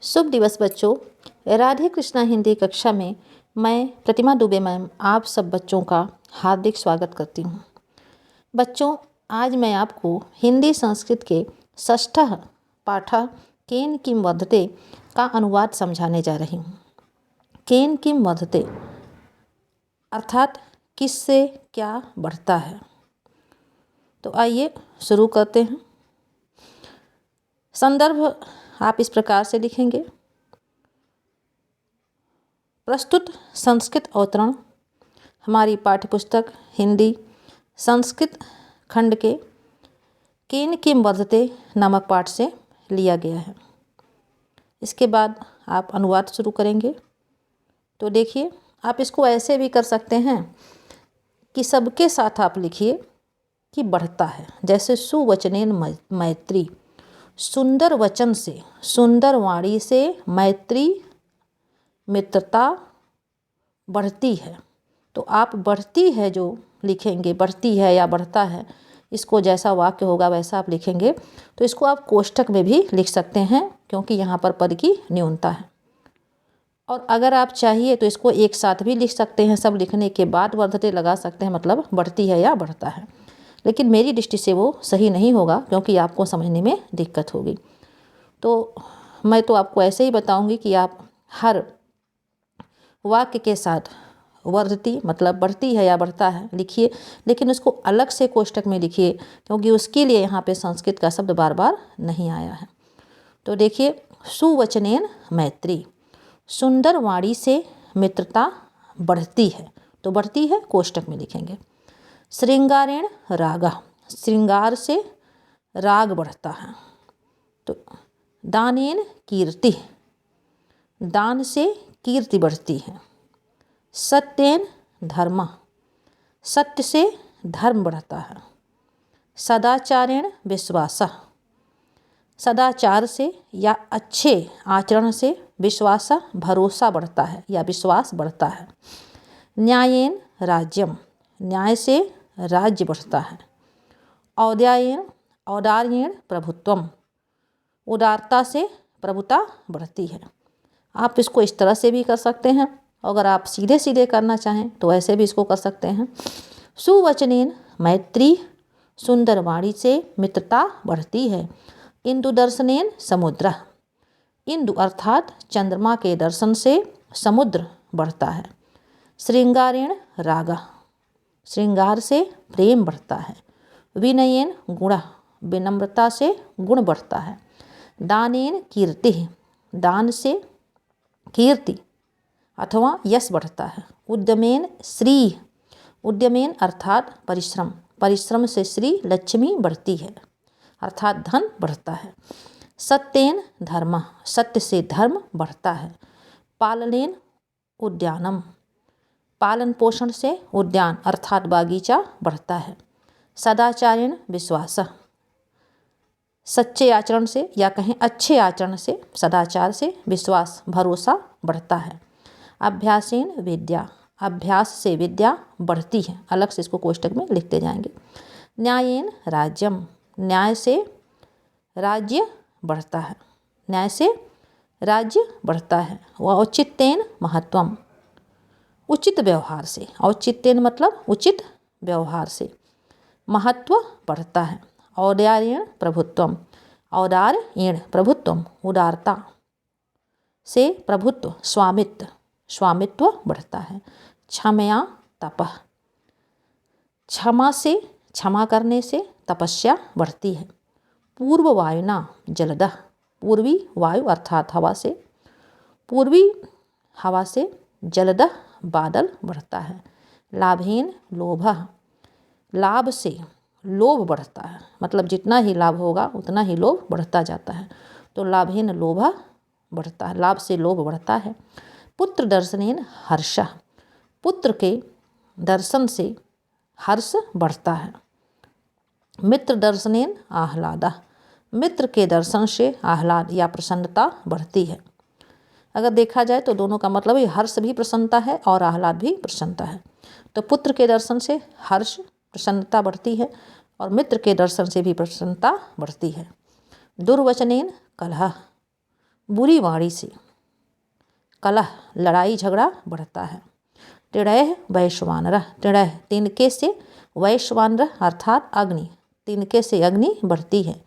शुभ दिवस बच्चों। राधे कृष्णा हिंदी कक्षा में मैं प्रतिमा दुबे मैम आप सब बच्चों का हार्दिक स्वागत करती हूँ। बच्चों, आज मैं आपको हिंदी संस्कृत के षष्ठः पाठः केन किम वर्धते का अनुवाद समझाने जा रही हूँ। केन किम वर्धते अर्थात किससे क्या बढ़ता है। तो आइए शुरू करते हैं। संदर्भ आप इस प्रकार से लिखेंगे। प्रस्तुत संस्कृत अवतरण हमारी पाठ्यपुस्तक हिंदी संस्कृत खंड के केन किम वर्धते नामक पाठ से लिया गया है। इसके बाद आप अनुवाद शुरू करेंगे। तो देखिए, आप इसको ऐसे भी कर सकते हैं कि सबके साथ आप लिखिए कि बढ़ता है। जैसे सुवचनेन मैत्री, सुंदर वचन से, सुंदर वाणी से मैत्री मित्रता बढ़ती है। तो आप बढ़ती है जो लिखेंगे, बढ़ती है या बढ़ता है, इसको जैसा वाक्य होगा वैसा आप लिखेंगे। तो इसको आप कोष्ठक में भी लिख सकते हैं क्योंकि यहाँ पर पद की न्यूनता है। और अगर आप चाहिए तो इसको एक साथ भी लिख सकते हैं। सब लिखने के बाद वर्धते लगा सकते हैं, मतलब बढ़ती है या बढ़ता है। लेकिन मेरी दृष्टि से वो सही नहीं होगा क्योंकि आपको समझने में दिक्कत होगी। तो मैं तो आपको ऐसे ही बताऊंगी कि आप हर वाक्य के साथ वर्धती मतलब बढ़ती है या बढ़ता है लिखिए, लेकिन उसको अलग से कोष्ठक में लिखिए क्योंकि उसके लिए यहाँ पे संस्कृत का शब्द बार बार नहीं आया है। तो देखिए, सुवचनेन मैत्री, सुंदर वाणी से मित्रता बढ़ती है। तो बढ़ती है कोष्ठक में लिखेंगे। श्रृंगारेण रागा, श्रृंगार से राग बढ़ता है। तो दानेन कीर्ति, दान से कीर्ति बढ़ती है। सत्येन धर्म, सत्य से धर्म बढ़ता है। सदाचारेण विश्वास, सदाचार से या अच्छे आचरण से विश्वास भरोसा बढ़ता है या विश्वास बढ़ता है। न्यायेन राज्यम, न्याय से राज्य बढ़ता है। औदार्येण, औदार्येण प्रभुत्वम, उदारता से प्रभुता बढ़ती है। आप इसको इस तरह से भी कर सकते हैं। अगर आप सीधे सीधे करना चाहें तो ऐसे भी इसको कर सकते हैं। सुवचनेन मैत्री, सुंदर वाणी से मित्रता बढ़ती है। इंदु दर्शनेन समुद्र, इंदु अर्थात चंद्रमा के दर्शन से समुद्र बढ़ता है। श्रृंगारेण रागा, श्रृंगार से प्रेम बढ़ता है। विनयेन गुण, विनम्रता से गुण बढ़ता है। दानेन कीर्ति, दान से कीर्ति अथवा यश बढ़ता है। उद्यमेन श्री, उद्यमेन अर्थात परिश्रम, परिश्रम से श्री लक्ष्मी बढ़ती है अर्थात धन बढ़ता है। सत्येन धर्म, सत्य से धर्म बढ़ता है। पालनेन उद्यानम, पालन पोषण से उद्यान अर्थात बागीचा बढ़ता है। सदाचारेण विश्वास, सच्चे आचरण से या कहें अच्छे आचरण से, सदाचार से विश्वास भरोसा बढ़ता है। अभ्यासेन विद्या, अभ्यास से विद्या बढ़ती है। अलग से इसको कोष्ठक में लिखते जाएंगे। न्यायेन राज्यम, न्याय से राज्य बढ़ता है, न्याय से राज्य बढ़ता है। व औचित्येन महत्वम, उचित व्यवहार से, औचित्येन मतलब उचित व्यवहार से महत्व बढ़ता है। औदार्येण प्रभुत्वम, औदार्येण प्रभुत्वम उदारता से प्रभुत्व स्वामित्व, स्वामित्व बढ़ता है। क्षमया तपः, क्षमा से, क्षमा करने से तपस्या बढ़ती है। पूर्व वायुना जलदः, पूर्वी वायु अर्थात हवा से, पूर्वी हवा से जलदः बादल बढ़ता है। लाभेन लोभः, लाभ से लोभ बढ़ता है, मतलब जितना ही लाभ होगा उतना ही लोभ बढ़ता जाता है। तो लाभेन लोभः बढ़ता है, लाभ से लोभ बढ़ता है। पुत्र दर्शनेन हर्षः, पुत्र के दर्शन से हर्ष बढ़ता है। मित्र दर्शनेन आह्लादः, मित्र के दर्शन से आह्लाद या प्रसन्नता बढ़ती है। अगर देखा जाए तो दोनों का मतलब हर्ष भी प्रसन्नता है और आह्लाद भी प्रसन्नता है। तो पुत्र के दर्शन से हर्ष प्रसन्नता बढ़ती है और मित्र के दर्शन से भी प्रसन्नता बढ़ती है। दुर्वचनेन कलह, बुरी वाणी से कलह लड़ाई झगड़ा बढ़ता है। तिड़य वैश्वानरः, तिड़य तिनके से, वैश्वानरः अर्थात अग्नि, तिनके से अग्नि बढ़ती है।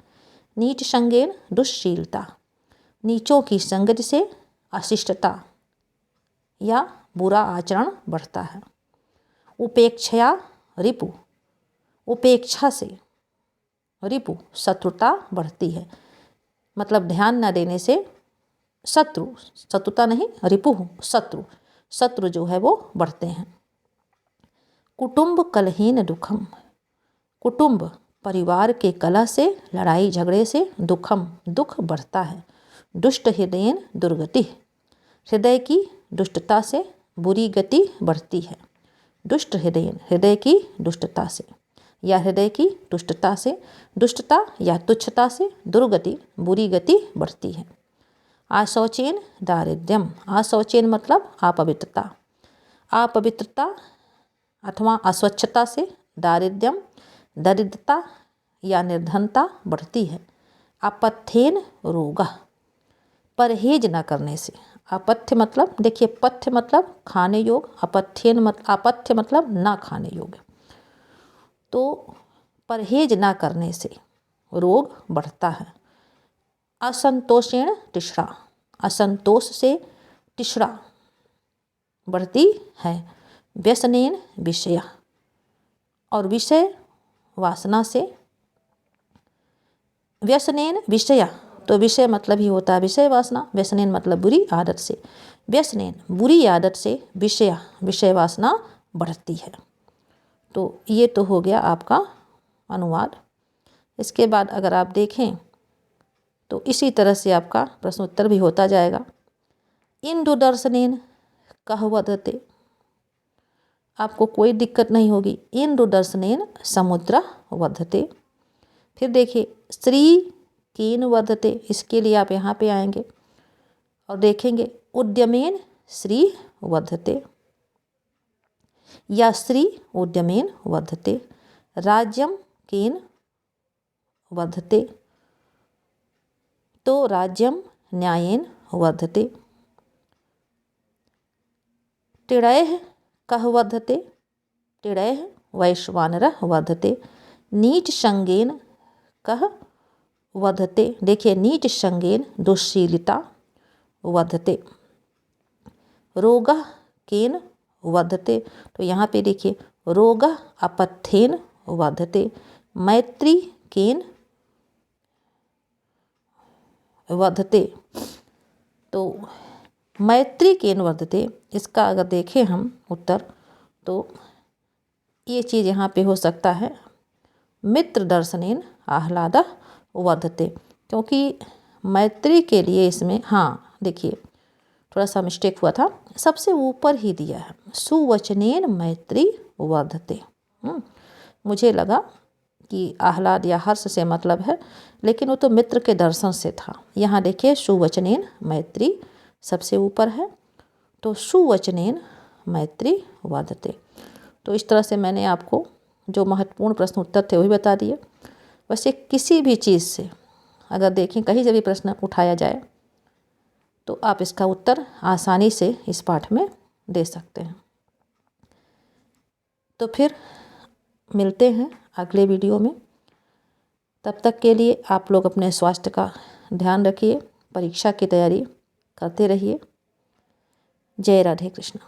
नीच संगेन दुश्शीलता, नीचों की संगत से अशिष्टता या बुरा आचरण बढ़ता है। उपेक्षया रिपु, उपेक्षा से रिपु शत्रुता बढ़ती है, मतलब ध्यान न देने से शत्रु, शत्रुता नहीं रिपु शत्रु, शत्रु जो है वो बढ़ते हैं। कुटुंब कलहीन दुखम, कुटुंब परिवार के कलह से, लड़ाई झगड़े से दुखम दुख बढ़ता है। दुष्ट हृदयेन दुर्गति, हृदय की दुष्टता से बुरी गति बढ़ती है। दुष्ट हृदयेन, हृदय की दुष्टता से या हृदय की दुष्टता से, दुष्टता या तुच्छता से दुर्गति बुरी गति बढ़ती है। आशौचेन दारिद्र्यम, आशौचेन मतलब अपवित्रता, अपवित्रता अथवा अस्वच्छता से दारिद्र्यम दरिद्रता या निर्धनता बढ़ती है। अपथ्येन रोगः, परहेज न करने से, अपथ्य मतलब देखिए पथ्य मतलब खाने योग, अपथ्येन मतलब अपथ्य मतलब ना खाने योग, तो परहेज ना करने से रोग बढ़ता है। असंतोषेण तिष्ठा, असंतोष से तिष्ठा बढ़ती है। व्यसनेन विषय, और विषय वासना से, व्यसनेन विषय तो विषय मतलब ही होता है विषय वासना, व्यसनेन मतलब बुरी आदत से, व्यसनेन बुरी आदत से विषय विषय वासना बढ़ती है। तो ये तो हो गया आपका अनुवाद। इसके बाद अगर आप देखें तो इसी तरह से आपका प्रश्न उत्तर भी होता जाएगा। इंदुदर्शनेन कह वदते, आपको कोई दिक्कत नहीं होगी। इंदुदर्शनेन समुद्र वधते। फिर देखिए श्री केन वर्धते, इसके लिए आप यहाँ पे आएंगे और देखेंगे उद्यमेन श्री वर्धते या श्री उद्यमेन वर्धते। राज्यम केन वर्धते, तो राज्यम न्यायेन वर्धते। तिड़यः कः वर्धते, तिड़यः वैश्वानरः वर्धते। नीच संगेन कः वर्धते, देखिए नीच संगेन दुश्शीलता वर्धते। रोगः केन वर्धते, तो यहाँ पे देखिए रोगः अपथ्येन वर्धते। मैत्री केन वर्धते, तो मैत्री केन वर्धते, इसका अगर देखें हम उत्तर तो ये चीज़ यहाँ पे हो सकता है मित्र दर्शनेन आह्लादः वर्धते, क्योंकि मैत्री के लिए इसमें हाँ देखिए थोड़ा सा मिस्टेक हुआ था, सबसे ऊपर ही दिया है सुवचनेन मैत्री वर्धते। मुझे लगा कि आह्लाद या हर्ष से मतलब है, लेकिन वो तो मित्र के दर्शन से था। यहाँ देखिए सुवचनेन मैत्री सबसे ऊपर है, तो सुवचनेन मैत्री वर्धते। तो इस तरह से मैंने आपको जो महत्वपूर्ण प्रश्न उत्तर थे वही बता दिए। वैसे किसी भी चीज़ से अगर देखें कहीं से भी प्रश्न उठाया जाए तो आप इसका उत्तर आसानी से इस पाठ में दे सकते हैं। तो फिर मिलते हैं अगले वीडियो में। तब तक के लिए आप लोग अपने स्वास्थ्य का ध्यान रखिए, परीक्षा की तैयारी करते रहिए। जय राधे कृष्ण।